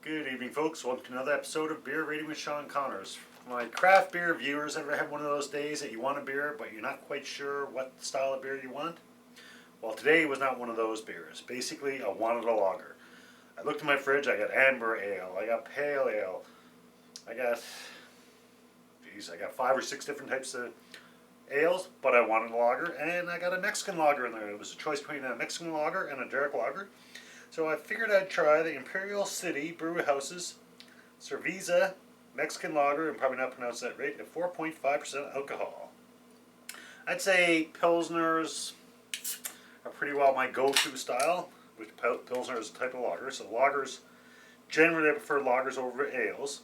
Good evening, folks. Welcome to another episode of Beer Rating with Sean Connors. My craft beer viewers, ever had one of those days that you want a beer but you're not quite sure what style of beer you want? Well, today was not one of those beers. Basically, I wanted a lager. I looked in my fridge, I got amber ale, I got pale ale, I got 5 or 6 different types of ales, but I wanted a lager, and I got a Mexican lager in there. It was a choice between a Mexican lager and a dark lager. So I figured I'd try the Imperial City Brew House's Cerveza Mexican Lager, and probably not pronounce that right, at 4.5% alcohol. I'd say Pilsners are pretty well my go-to style, which Pilsner is a type of lager. So lagers, generally I prefer lagers over ales.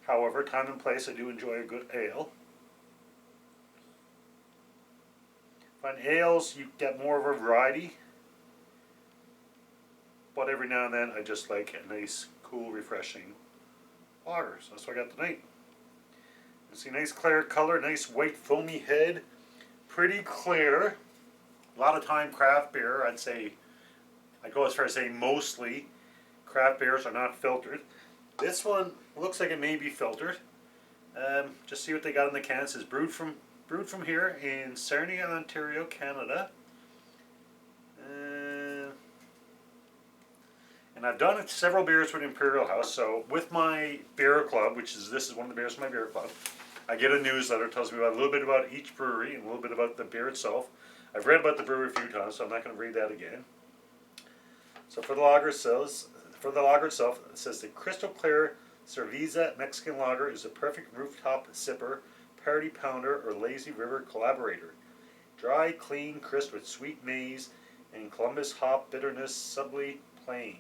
However, time and place, I do enjoy a good ale. On ales, you get more of a variety. But every now and then, I just like a nice, cool, refreshing lager. So that's what I got tonight. You see, nice clear color, nice white foamy head, pretty clear. A lot of time craft beer, I'd say, I go as far as saying mostly craft beers are not filtered. This one looks like it may be filtered. Just see what they got in the can. It says brewed from here in Sarnia, Ontario, Canada. And I've done several beers with Imperial House. So with my beer club, this is one of the beers from my beer club, I get a newsletter that tells me a little bit about each brewery and a little bit about the beer itself. I've read about the brewery a few times, so I'm not going to read that again. So for the lager itself, it says the crystal clear Cerveza Mexican Lager is a perfect rooftop sipper, party pounder, or lazy river collaborator. Dry, clean, crisp with sweet maize and Columbus hop bitterness, subtly plain.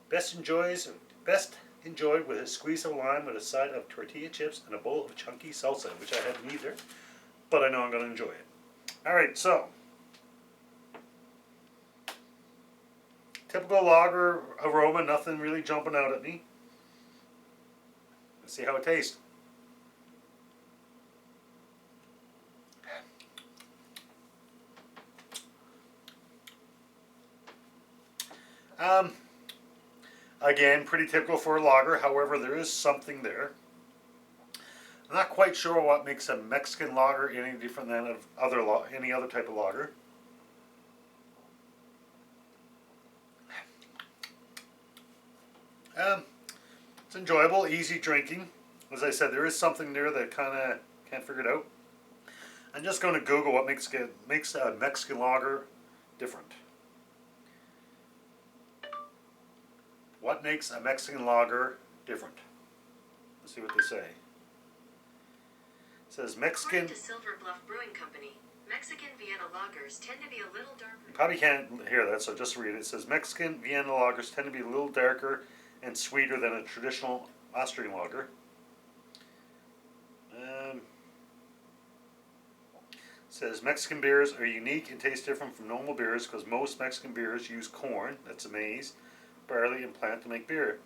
Best enjoyed with a squeeze of lime with a side of tortilla chips and a bowl of chunky salsa, which I haven't either, but I know I'm going to enjoy it. Alright, so typical lager aroma, nothing really jumping out at me. Let's see how it tastes. Again, pretty typical for a lager. However, there is something there. I'm not quite sure what makes a Mexican lager any different than any other type of lager. It's enjoyable, easy drinking. As I said, there is something there that kind of can't figure it out. I'm just going to Google what makes a Mexican lager different. What makes a Mexican lager different? Let's see what they say. It says Mexican. According to Silver Bluff Brewing Company, Mexican Vienna lagers tend to be a little darker. You probably can't hear that, so just read it. It says Mexican Vienna lagers tend to be a little darker and sweeter than a traditional Austrian lager. It says Mexican beers are unique and taste different from normal beers because most Mexican beers use corn, that's maize, barley, and plant to make beer.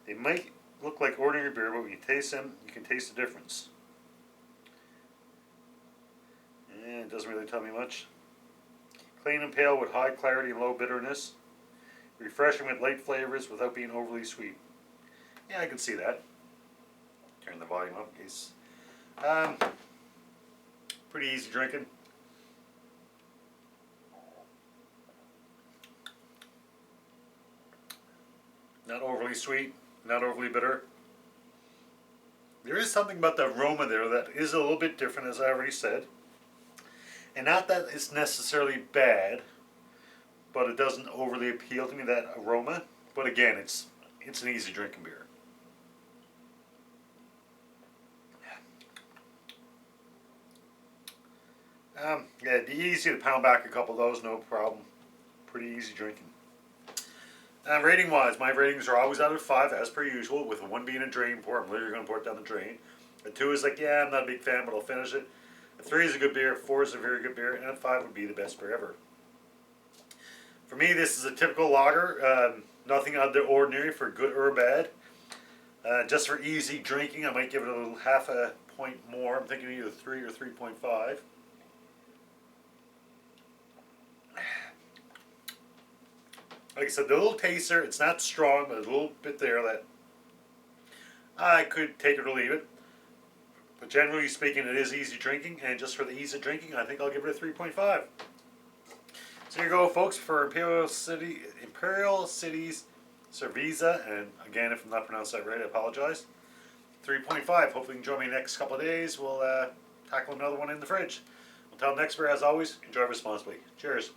They might look like ordinary beer, but when you taste them, you can taste the difference. And it doesn't really tell me much. Clean and pale with high clarity and low bitterness. Refreshing with light flavors without being overly sweet. Yeah, I can see that. Turn the volume up in case. Pretty easy drinking. Not overly sweet, not overly bitter. There is something about the aroma there that is a little bit different, as I already said. And not that it's necessarily bad, but it doesn't overly appeal to me, that aroma. But again, it's an easy drinking beer. Yeah, it'd be easy to pound back a couple of those, no problem. Pretty easy drinking. Rating wise, my ratings are always out of 5 as per usual, with a 1 being a drain pour. I'm literally going to pour it down the drain. A 2 is like, yeah, I'm not a big fan, but I'll finish it. A 3 is a good beer, a 4 is a very good beer, and a 5 would be the best beer ever. For me, this is a typical lager. Nothing out of the ordinary for good or bad. Just for easy drinking, I might give it a little half a point more. I'm thinking either 3 or 3.5. Like I said, the little taster, it's not strong, but there's a little bit there that I could take it or leave it. But generally speaking, it is easy drinking, and just for the ease of drinking, I think I'll give it a 3.5. So here you go, folks, for Imperial City's Cerveza, and again, if I'm not pronouncing that right, I apologize. 3.5. Hopefully you can join me next couple of days. We'll tackle another one in the fridge. Until next beer, as always, enjoy responsibly. Cheers.